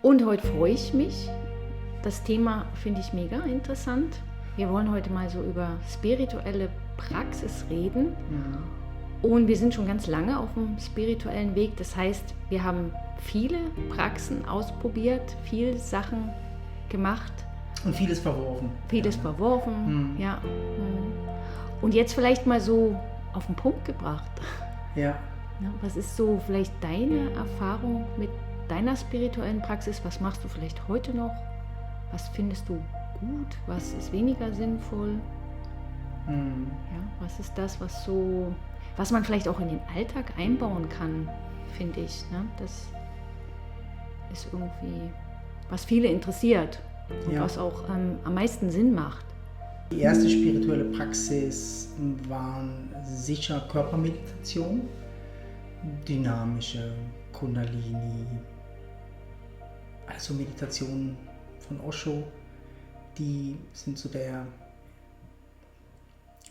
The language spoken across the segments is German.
Und heute freue ich mich. Das Thema finde ich mega interessant. Wir wollen heute mal so über spirituelle Praxis reden. Und wir sind schon ganz lange auf dem spirituellen Weg. Das heißt, wir haben viele Praxen ausprobiert, viele Sachen gemacht. Und vieles verworfen. Vieles verworfen, ja. Und jetzt vielleicht mal so auf den Punkt gebracht. Ja. Was ist so vielleicht deine Erfahrung mit deiner spirituellen Praxis? Was machst du vielleicht heute noch? Was findest du gut? Was ist weniger sinnvoll? Ja, was ist das, was man vielleicht auch in den Alltag einbauen kann, finde ich. Ne? Das ist irgendwie, was viele interessiert und was auch am meisten Sinn macht. Die erste spirituelle Praxis waren sicher Körpermeditation, dynamische Kundalini, also Meditationen von Osho, die sind so der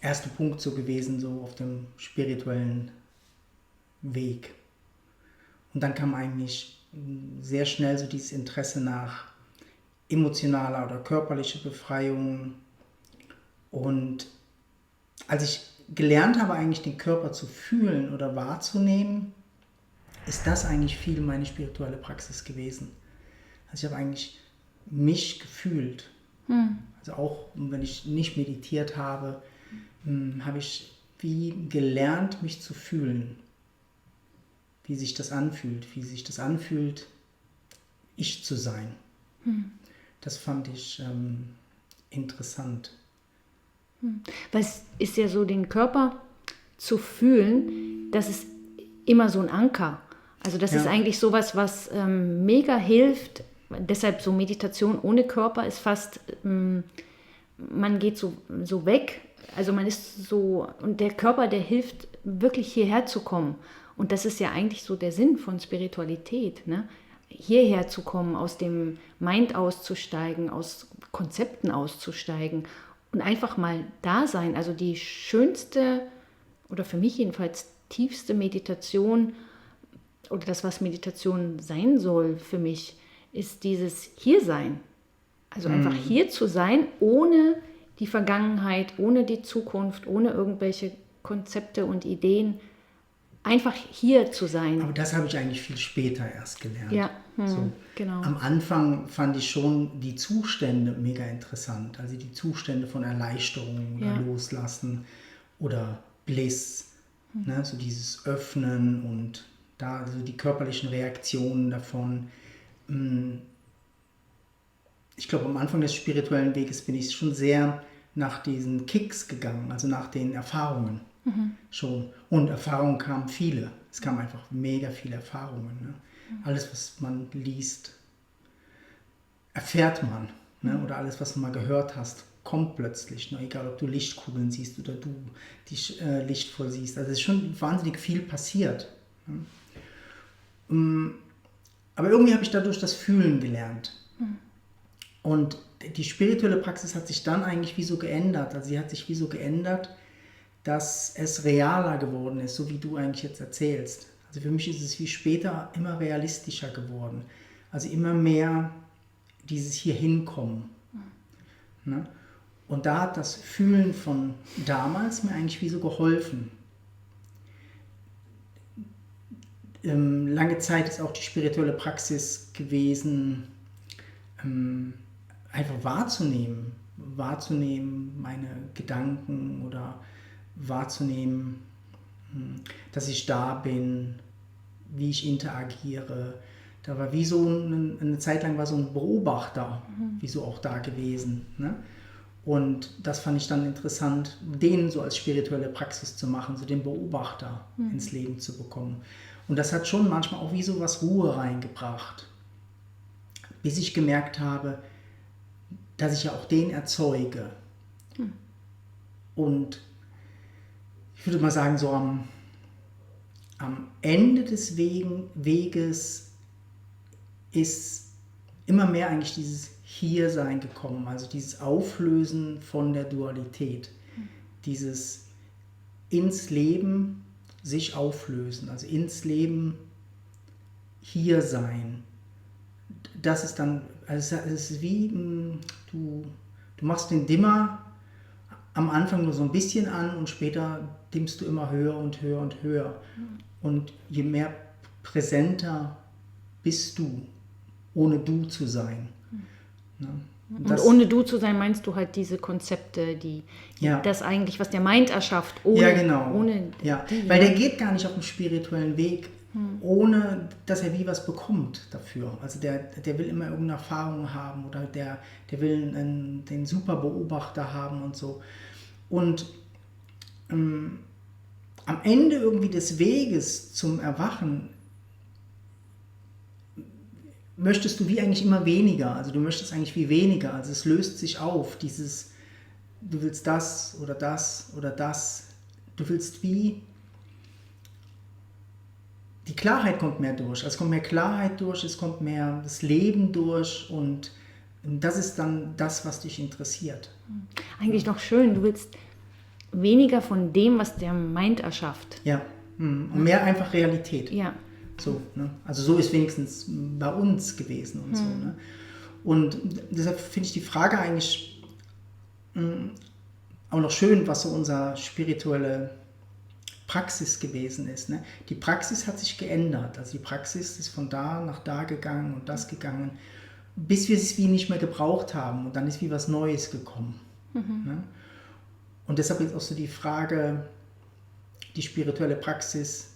erste Punkt so gewesen, so auf dem spirituellen Weg. Und dann kam eigentlich sehr schnell so dieses Interesse nach emotionaler oder körperlicher Befreiung. Und als ich gelernt habe, eigentlich den Körper zu fühlen oder wahrzunehmen, ist das eigentlich viel meine spirituelle Praxis gewesen. Also ich habe eigentlich mich gefühlt. Also auch wenn ich nicht meditiert habe, habe ich wie gelernt, mich zu fühlen. Wie sich das anfühlt. Ich zu sein. Das fand ich interessant. Weil es ist ja so, den Körper zu fühlen, das ist immer so ein Anker. Also das ist eigentlich sowas, was mega hilft. Deshalb so Meditation ohne Körper ist fast, man geht so weg. Also man ist so, und der Körper, der hilft wirklich hierher zu kommen. Und das ist ja eigentlich so der Sinn von Spiritualität, ne? Hierher zu kommen, aus dem Mind auszusteigen, aus Konzepten auszusteigen und einfach mal da sein. Also die schönste oder für mich jedenfalls tiefste Meditation oder das, was Meditation sein soll für mich, ist dieses Hiersein. Also einfach hier zu sein, ohne die Vergangenheit, ohne die Zukunft, ohne irgendwelche Konzepte und Ideen. Einfach hier zu sein. Aber das habe ich eigentlich viel später erst gelernt. Ja, so. Genau. Am Anfang fand ich schon die Zustände mega interessant. Also die Zustände von Erleichterung oder Loslassen oder Bliss. Ne? So dieses Öffnen und da so die körperlichen Reaktionen davon. Ich glaube, am Anfang des spirituellen Weges bin ich schon sehr nach diesen Kicks gegangen, also nach den Erfahrungen schon. Und Erfahrungen kamen viele. Es kamen einfach mega viele Erfahrungen. Ne? Alles, was man liest, erfährt man. Ne? Oder alles, was du mal gehört hast, kommt plötzlich. Ne? Egal, ob du Lichtkugeln siehst oder du dich lichtvoll siehst. Also es ist schon wahnsinnig viel passiert. Ne? Aber irgendwie habe ich dadurch das Fühlen gelernt. Und die spirituelle Praxis hat sich dann eigentlich wie so geändert. Also sie hat sich wie so geändert, dass es realer geworden ist, so wie du eigentlich jetzt erzählst. Also für mich ist es wie später immer realistischer geworden. Also immer mehr dieses hier hinkommen. Ne? Und da hat das Fühlen von damals mir eigentlich wie so geholfen. Lange Zeit ist auch die spirituelle Praxis gewesen, einfach wahrzunehmen, meine Gedanken oder wahrzunehmen, dass ich da bin, wie ich interagiere. Da war wie so eine Zeit lang war so ein Beobachter, wie so auch da gewesen. Ne? Und das fand ich dann interessant, den so als spirituelle Praxis zu machen, so den Beobachter ins Leben zu bekommen. Und das hat schon manchmal auch wie so was Ruhe reingebracht, bis ich gemerkt habe, dass ich ja auch den erzeuge. Und ich würde mal sagen, so am Ende des Weges ist immer mehr eigentlich dieses Hiersein gekommen, also dieses Auflösen von der Dualität, dieses ins Leben sich auflösen, also ins Leben hier sein, das ist dann, also es ist wie, du machst den Dimmer am Anfang nur so ein bisschen an und später dimmst du immer höher und höher und höher. Und je mehr präsenter bist du, ohne du zu sein. Ne? Und ohne du zu sein, meinst du halt diese Konzepte, das eigentlich, was der Mind erschafft, ohne, ja, genau. ohne die. Weil der geht gar nicht auf dem spirituellen Weg, ohne dass er wie was bekommt dafür. Also der will immer irgendeine Erfahrung haben oder der will den Superbeobachter haben und so. Und am Ende irgendwie des Weges zum Erwachen möchtest du wie eigentlich immer weniger. Also du möchtest eigentlich wie weniger. Also es löst sich auf, dieses, du willst das oder das oder das. Du willst wie, die Klarheit kommt mehr durch. Also es kommt mehr Klarheit durch, es kommt mehr das Leben durch und das ist dann das, was dich interessiert. Eigentlich noch schön, du willst weniger von dem, was der Mind erschafft. Ja, und mehr einfach Realität. Ja. So, ne? Also so ist wenigstens bei uns gewesen und so. Ne? Und deshalb finde ich die Frage eigentlich auch noch schön, was so unsere spirituelle Praxis gewesen ist. Ne? Die Praxis hat sich geändert. Also die Praxis ist von da nach da gegangen und das gegangen, bis wir es wie nicht mehr gebraucht haben und dann ist wie was Neues gekommen. Ne? Und deshalb ist auch so die Frage, die spirituelle Praxis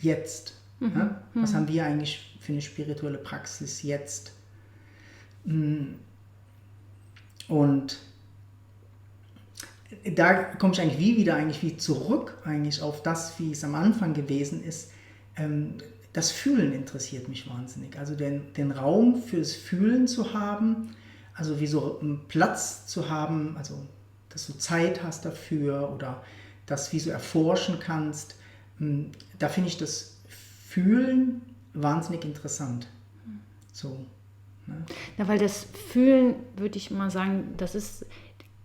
jetzt. Ja? Was haben wir eigentlich für eine spirituelle Praxis jetzt? Und da komme ich eigentlich wieder zurück eigentlich auf das, wie es am Anfang gewesen ist. Das Fühlen interessiert mich wahnsinnig. Also den Raum fürs Fühlen zu haben, also wie so einen Platz zu haben, also dass du Zeit hast dafür oder das wie so erforschen kannst. Da finde ich das Fühlen wahnsinnig interessant. So, ne? Ja, weil das Fühlen, würde ich mal sagen, das ist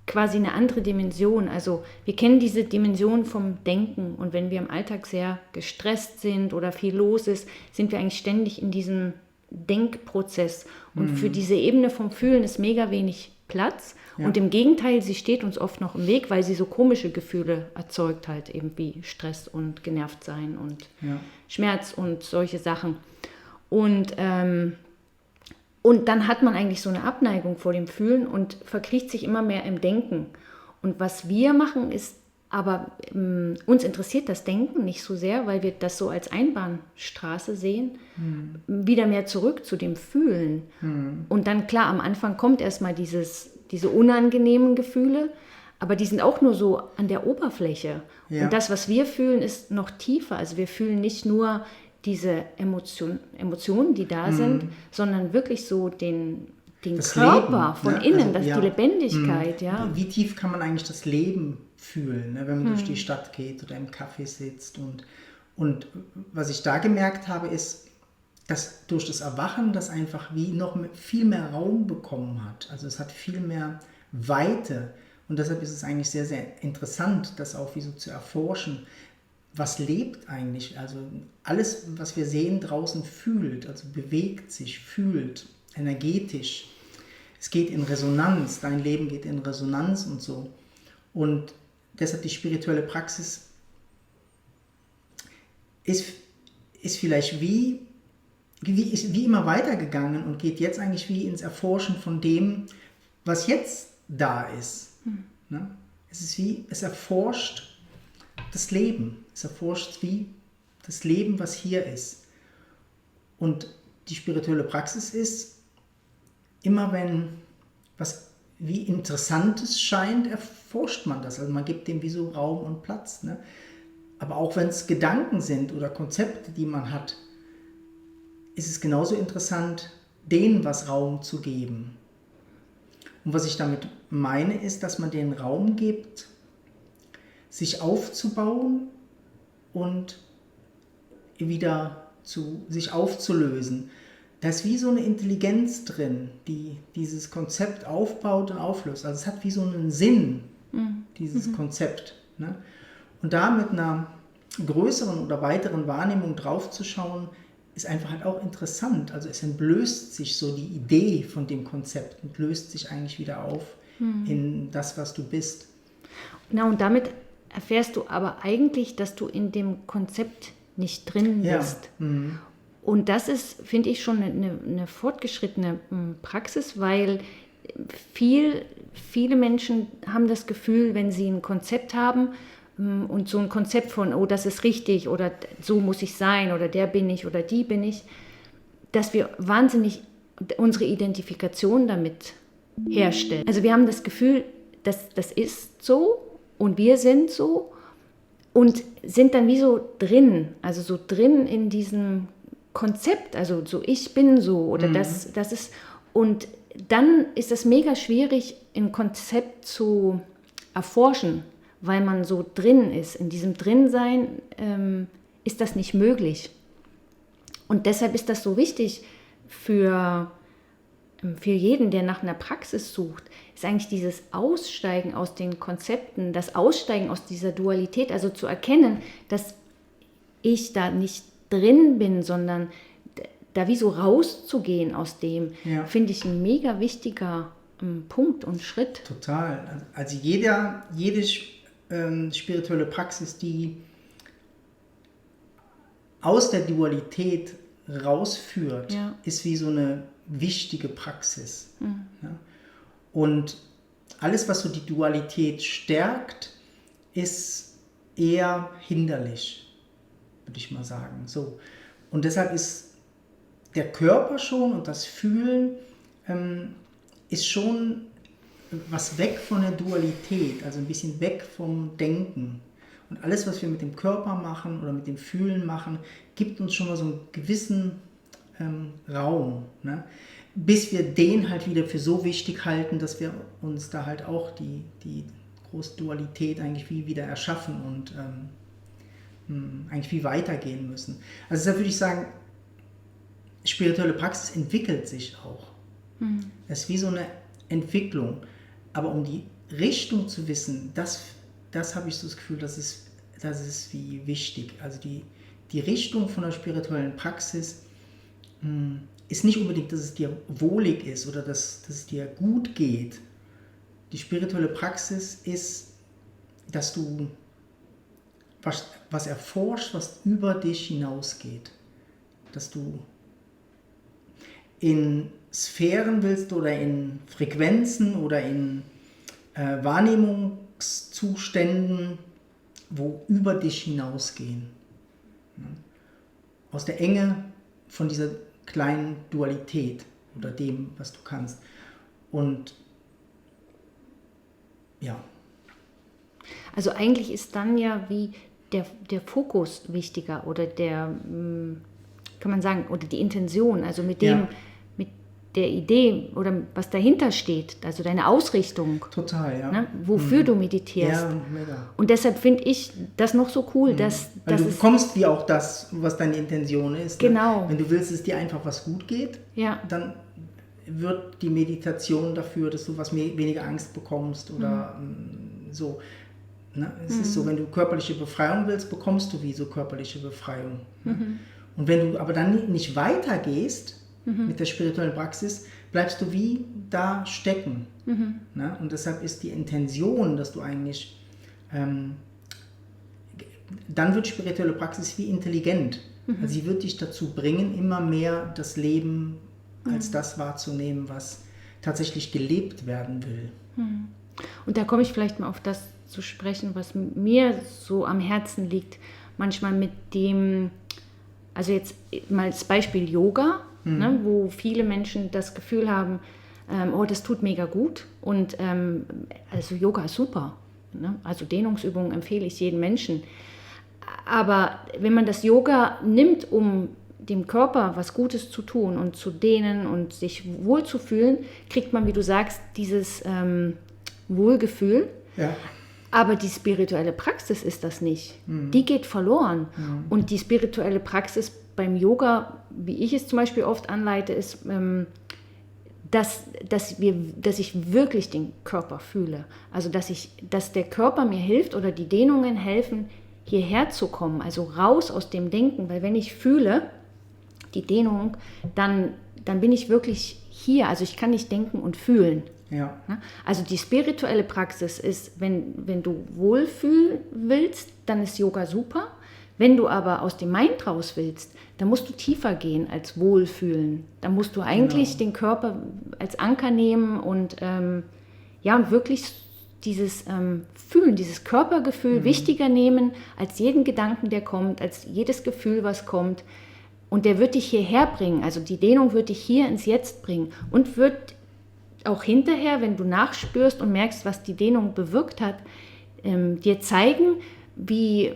quasi eine andere Dimension. Also wir kennen diese Dimension vom Denken und wenn wir im Alltag sehr gestresst sind oder viel los ist, sind wir eigentlich ständig in diesem Denkprozess. Und für diese Ebene vom Fühlen ist mega wenig Platz. Ja. Und im Gegenteil, sie steht uns oft noch im Weg, weil sie so komische Gefühle erzeugt, halt eben wie Stress und genervt sein und Schmerz und solche Sachen. Und dann hat man eigentlich so eine Abneigung vor dem Fühlen und verkriecht sich immer mehr im Denken. Und was wir machen ist, aber uns interessiert das Denken nicht so sehr, weil wir das so als Einbahnstraße sehen, wieder mehr zurück zu dem Fühlen. Und dann klar, am Anfang kommt erstmal diese unangenehmen Gefühle, aber die sind auch nur so an der Oberfläche. Ja. Und das, was wir fühlen, ist noch tiefer. Also wir fühlen nicht nur diese Emotionen, die da sind, sondern wirklich so den Körper Leben, von innen, also, die Lebendigkeit. Ja. Wie tief kann man eigentlich das Leben fühlen, ne, wenn man durch die Stadt geht oder im Café sitzt? Und was ich da gemerkt habe, ist, dass durch das Erwachen das einfach wie noch viel mehr Raum bekommen hat. Also es hat viel mehr Weite. Und deshalb ist es eigentlich sehr, sehr interessant, das auch wie so zu erforschen. Was lebt eigentlich? Also alles, was wir sehen, draußen fühlt, also bewegt sich, fühlt, energetisch. Es geht in Resonanz, dein Leben geht in Resonanz und so. Und deshalb die spirituelle Praxis ist vielleicht wie immer weitergegangen und geht jetzt eigentlich wie ins Erforschen von dem, was jetzt da ist. Ne? Es erforscht das Leben. Es erforscht wie das Leben, was hier ist. Und die spirituelle Praxis ist, immer wenn was wie Interessantes scheint, erforscht man das. Also man gibt dem wie so Raum und Platz. Ne? Aber auch wenn es Gedanken sind oder Konzepte, die man hat, ist es genauso interessant, denen was Raum zu geben. Und was ich damit meine, ist, dass man den Raum gibt, sich aufzubauen und wieder sich aufzulösen. Da ist wie so eine Intelligenz drin, die dieses Konzept aufbaut und auflöst. Also es hat wie so einen Sinn, dieses Konzept. Ne? Und da mit einer größeren oder weiteren Wahrnehmung drauf zu schauen, ist einfach halt auch interessant. Also es entblößt sich so die Idee von dem Konzept und löst sich eigentlich wieder auf in das, was du bist. Na, und damit erfährst du aber eigentlich, dass du in dem Konzept nicht drin bist. Ja. Und das ist, finde ich, schon eine fortgeschrittene Praxis, weil viele Menschen haben das Gefühl, wenn sie ein Konzept haben und so ein Konzept von, oh, das ist richtig oder so muss ich sein oder der bin ich oder die bin ich, dass wir wahnsinnig unsere Identifikation damit herstellen. Also wir haben das Gefühl, das ist so und wir sind so und sind dann wie so drin, also so drin in diesem Konzept, also so ich bin so oder das ist, und dann ist es mega schwierig, ein Konzept zu erforschen, weil man so drin ist. In diesem Drinsein ist das nicht möglich. Und deshalb ist das so wichtig für jeden, der nach einer Praxis sucht, ist eigentlich dieses Aussteigen aus den Konzepten, das Aussteigen aus dieser Dualität, also zu erkennen, dass ich da nicht drin bin, sondern da wie so rauszugehen aus dem, finde ich ein mega wichtiger Punkt und Schritt. Total. Also jede spirituelle Praxis, die aus der Dualität rausführt, ist wie so eine wichtige Praxis. Ja? Und alles, was so die Dualität stärkt, ist eher hinderlich, würde ich mal sagen. So. Und deshalb ist der Körper schon und das Fühlen ist schon was weg von der Dualität, also ein bisschen weg vom Denken. Und alles, was wir mit dem Körper machen oder mit dem Fühlen machen, gibt uns schon mal so einen gewissen Raum, ne? Bis wir den halt wieder für so wichtig halten, dass wir uns da halt auch die große Dualität eigentlich wie wieder erschaffen und eigentlich wie weitergehen müssen. Also deshalb würde ich sagen, spirituelle Praxis entwickelt sich auch. Es ist wie so eine Entwicklung. Aber um die Richtung zu wissen, das habe ich so das Gefühl, das ist wie wichtig. Also die Richtung von der spirituellen Praxis ist nicht unbedingt, dass es dir wohlig ist oder dass es dir gut geht. Die spirituelle Praxis ist, dass du was erforscht, was über dich hinausgeht. Dass du in Sphären willst oder in Frequenzen oder in Wahrnehmungszuständen, wo über dich hinausgehen. Aus der Enge von dieser kleinen Dualität oder dem, was du kannst. Und ja. Also eigentlich ist dann ja wie der Fokus wichtiger oder kann man sagen, oder die Intention, also mit der Idee oder was dahinter steht, also deine Ausrichtung. Total, ja. Ne, wofür du meditierst. Ja, mega. Und deshalb finde ich das noch so cool, dass du bekommst wie auch das, was deine Intention ist. Genau. Ne? Wenn du willst, dass es dir einfach was gut geht, dann wird die Meditation dafür, dass du weniger Angst bekommst oder so. Ne? Es ist so, wenn du körperliche Befreiung willst, bekommst du wie so körperliche Befreiung. Ne? Und wenn du aber dann nicht weitergehst mit der spirituellen Praxis, bleibst du wie da stecken. Ne? Und deshalb ist die Intention, dass du eigentlich, dann wird spirituelle Praxis wie intelligent. Also sie wird dich dazu bringen, immer mehr das Leben als das wahrzunehmen, was tatsächlich gelebt werden will. Und da komme ich vielleicht mal auf das zu sprechen, was mir so am Herzen liegt. Manchmal mit dem, also jetzt mal das Beispiel Yoga, ne, wo viele Menschen das Gefühl haben, oh, das tut mega gut und also Yoga ist super. Ne? Also Dehnungsübungen empfehle ich jedem Menschen. Aber wenn man das Yoga nimmt, um dem Körper was Gutes zu tun und zu dehnen und sich wohlzufühlen, kriegt man, wie du sagst, dieses Wohlgefühl. Ja. Aber die spirituelle Praxis ist das nicht. Die geht verloren. Und die spirituelle Praxis beim Yoga, wie ich es zum Beispiel oft anleite, ist, dass ich wirklich den Körper fühle. Also dass der Körper mir hilft oder die Dehnungen helfen, hierher zu kommen, also raus aus dem Denken. Weil wenn ich fühle, die Dehnung, dann bin ich wirklich hier. Also ich kann nicht denken und fühlen. Ja. Also die spirituelle Praxis ist, wenn du wohlfühlen willst, dann ist Yoga super. Wenn du aber aus dem Mind raus willst, dann musst du tiefer gehen als wohlfühlen. Dann musst du eigentlich den Körper als Anker nehmen und und wirklich dieses Fühlen, dieses Körpergefühl wichtiger nehmen als jeden Gedanken, der kommt, als jedes Gefühl, was kommt. Und der wird dich hierher bringen. Also die Dehnung wird dich hier ins Jetzt bringen und wird auch hinterher, wenn du nachspürst und merkst, was die Dehnung bewirkt hat, dir zeigen, wie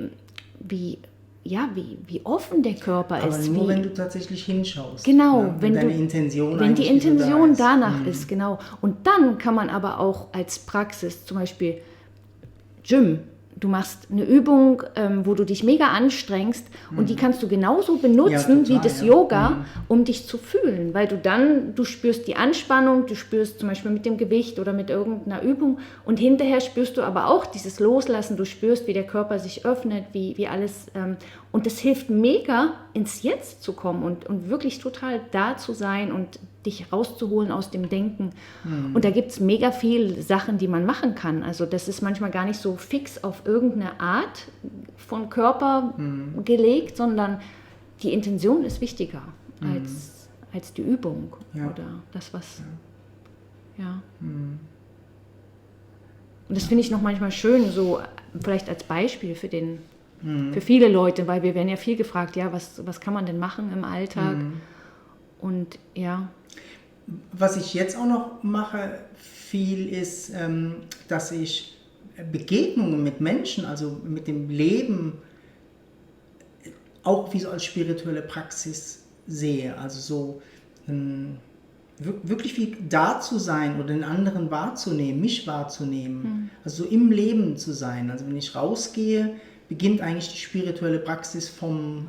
offen der Körper ist. Aber nur, wenn du tatsächlich hinschaust. Genau, ne? Wenn deine Intention wenn die Intention danach ist. Genau. Und dann kann man aber auch als Praxis, zum Beispiel Gym, du machst eine Übung, wo du dich mega anstrengst und die kannst du genauso benutzen wie das Yoga, um dich zu fühlen, weil du spürst die Anspannung, du spürst zum Beispiel mit dem Gewicht oder mit irgendeiner Übung und hinterher spürst du aber auch dieses Loslassen, du spürst, wie der Körper sich öffnet, wie alles und das hilft mega, ins Jetzt zu kommen und wirklich total da zu sein und dich rauszuholen aus dem Denken. Und da gibt es mega viele Sachen, die man machen kann. Also das ist manchmal gar nicht so fix auf irgendeine Art von Körper gelegt, sondern die Intention ist wichtiger als die Übung oder das, was... Ja. Und das finde ich noch manchmal schön, so vielleicht als Beispiel für viele Leute, weil wir werden ja viel gefragt, ja, was kann man denn machen im Alltag? Und ja... Was ich jetzt auch noch mache, viel ist, dass ich Begegnungen mit Menschen, also mit dem Leben, auch wie so als spirituelle Praxis sehe. Also so wirklich wie da zu sein oder den anderen wahrzunehmen, mich wahrzunehmen. Also so im Leben zu sein. Also wenn ich rausgehe, beginnt eigentlich die spirituelle Praxis vom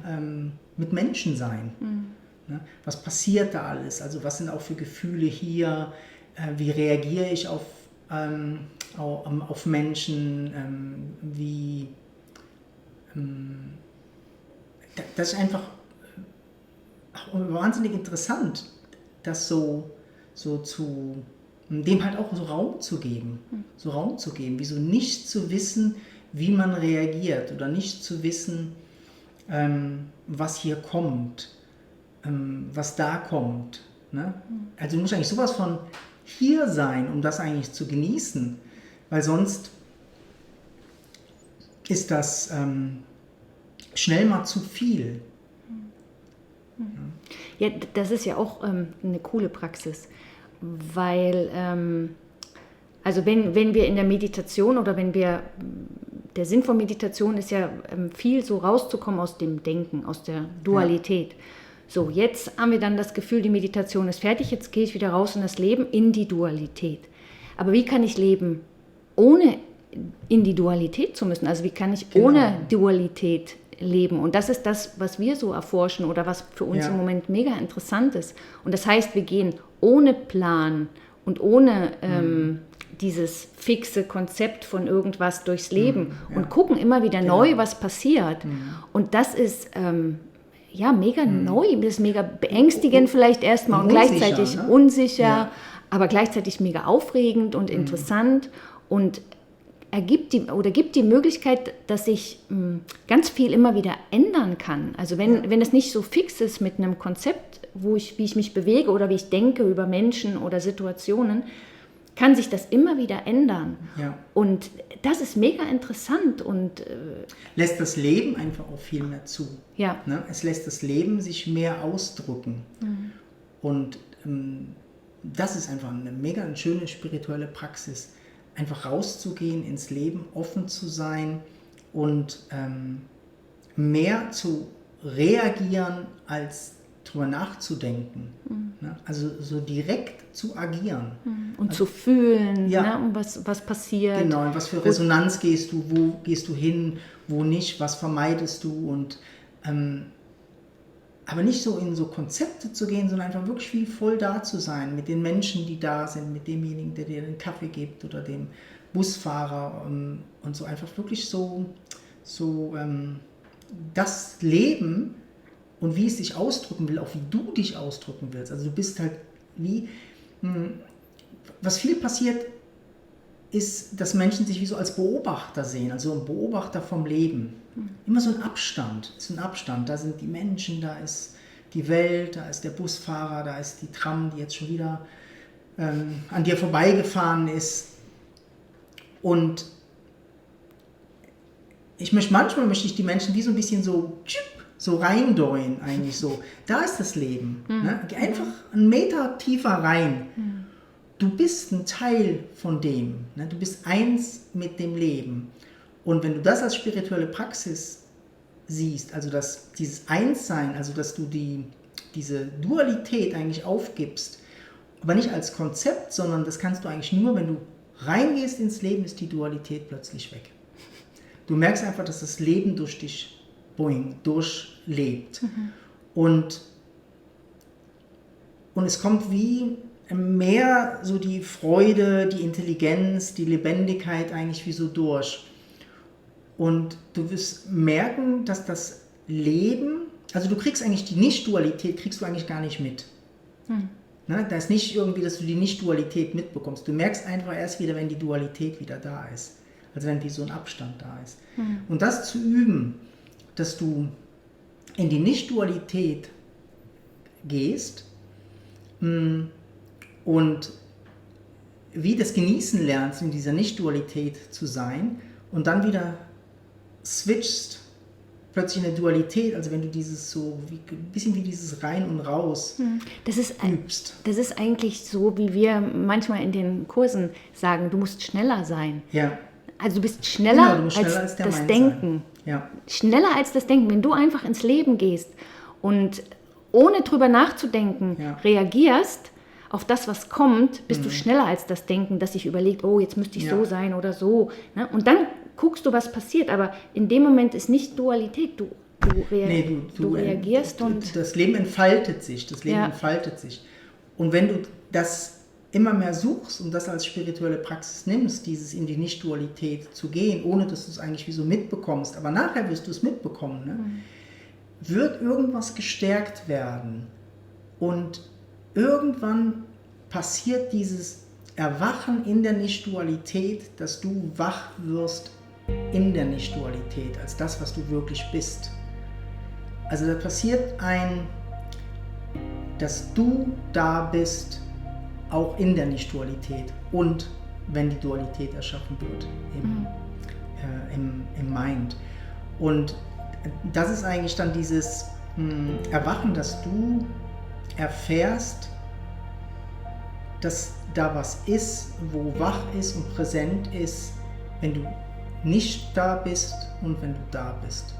mit Menschen sein. Was passiert da alles? Also was sind auch für Gefühle hier? Wie reagiere ich auf Menschen? Das ist einfach wahnsinnig interessant, das so dem halt auch so Raum zu geben. So Raum zu geben, wie so nicht zu wissen, wie man reagiert oder nicht zu wissen, was hier kommt. Was da kommt. Ne? Also du musst eigentlich sowas von hier sein, um das eigentlich zu genießen, weil sonst ist das schnell mal zu viel. Ja, das ist ja auch eine coole Praxis, weil also wenn wir in der Meditation oder der Sinn von Meditation ist ja viel so rauszukommen aus dem Denken, aus der Dualität. So, jetzt haben wir dann das Gefühl, die Meditation ist fertig, jetzt gehe ich wieder raus in das Leben, in die Dualität. Aber wie kann ich leben, ohne in die Dualität zu müssen? Also wie kann ich ohne Dualität leben? Und das ist das, was wir so erforschen oder was für uns im Moment mega interessant ist. Und das heißt, wir gehen ohne Plan und ohne dieses fixe Konzept von irgendwas durchs Leben und gucken immer wieder neu, was passiert. Und das ist... mega neu, das ist mega beängstigend vielleicht erstmal und gleichzeitig unsicher, aber gleichzeitig mega aufregend und interessant und gibt die Möglichkeit, dass sich ganz viel immer wieder ändern kann. Also wenn es nicht so fix ist mit einem Konzept, wie ich mich bewege oder wie ich denke über Menschen oder Situationen, kann sich das immer wieder ändern. Ja. Und das ist mega interessant und lässt das Leben einfach auch viel mehr zu. Ja. Ne? Es lässt das Leben sich mehr ausdrücken. Und das ist einfach eine mega schöne spirituelle Praxis. Einfach rauszugehen ins Leben, offen zu sein und mehr zu reagieren als drüber nachzudenken. Ne? Also so direkt zu agieren. Und also, zu fühlen, ne? was passiert. Genau, in was für Resonanz gehst du, wo gehst du hin, wo nicht, was vermeidest du. Und, aber nicht so in so Konzepte zu gehen, sondern einfach wirklich wie voll da zu sein, mit den Menschen, die da sind, mit demjenigen, der dir den Kaffee gibt oder dem Busfahrer und so einfach wirklich so das Leben und wie es sich ausdrücken will, auch wie du dich ausdrücken willst. Also du bist halt was viel passiert, ist, dass Menschen sich wie so als Beobachter sehen, also ein Beobachter vom Leben. Immer so ein Abstand, da sind die Menschen, da ist die Welt, da ist der Busfahrer, da ist die Tram, die jetzt schon wieder an dir vorbeigefahren ist. Und manchmal möchte ich die Menschen wie so ein bisschen so reindrehen, eigentlich so. Da ist das Leben. Ne? Geh einfach einen Meter tiefer rein. Du bist ein Teil von dem. Ne? Du bist eins mit dem Leben. Und wenn du das als spirituelle Praxis siehst, also dieses Einssein, also dass du diese Dualität eigentlich aufgibst, aber nicht als Konzept, sondern das kannst du eigentlich nur, wenn du reingehst ins Leben, ist die Dualität plötzlich weg. Du merkst einfach, dass das Leben durch dich durchlebt. Und es kommt wie mehr so die Freude, die Intelligenz, die Lebendigkeit eigentlich wie so durch. Und du wirst merken, dass das Leben, also du kriegst eigentlich die Nicht-Dualität, kriegst du eigentlich gar nicht mit. Ne? Da ist nicht irgendwie, dass du die Nicht-Dualität mitbekommst. Du merkst einfach erst wieder, wenn die Dualität wieder da ist. Also wenn wie so ein Abstand da ist. Und das zu üben, dass du in die Nicht-Dualität gehst und wie das Genießen lernst, in dieser Nicht-Dualität zu sein und dann wieder switchst, plötzlich in der Dualität, also wenn du dieses so, ein bisschen wie dieses Rein und Raus übst. Das ist eigentlich so, wie wir manchmal in den Kursen sagen, du musst schneller sein. Ja. Also du bist schneller, du musst schneller als der das Mind Denken. Ja. Schneller als das Denken. Wenn du einfach ins Leben gehst und ohne drüber nachzudenken reagierst auf das, was kommt, bist du schneller als das Denken, das sich überlegt, oh, jetzt müsste ich so sein oder so. Ne? Und dann guckst du, was passiert. Aber in dem Moment ist nicht Dualität. Du reagierst und... Das Leben entfaltet sich. Und wenn du das immer mehr suchst und das als spirituelle Praxis nimmst, dieses in die Nicht-Dualität zu gehen, ohne dass du es eigentlich wie so mitbekommst, aber nachher wirst du es mitbekommen, ne? Wird irgendwas gestärkt werden und irgendwann passiert dieses Erwachen in der Nicht-Dualität, dass du wach wirst in der Nicht-Dualität, als das, was du wirklich bist. Also da passiert dass du da bist, auch in der Nicht-Dualität und wenn die Dualität erschaffen wird im Mind. Und das ist eigentlich dann dieses Erwachen, dass du erfährst, dass da was ist, wo wach ist und präsent ist, wenn du nicht da bist und wenn du da bist.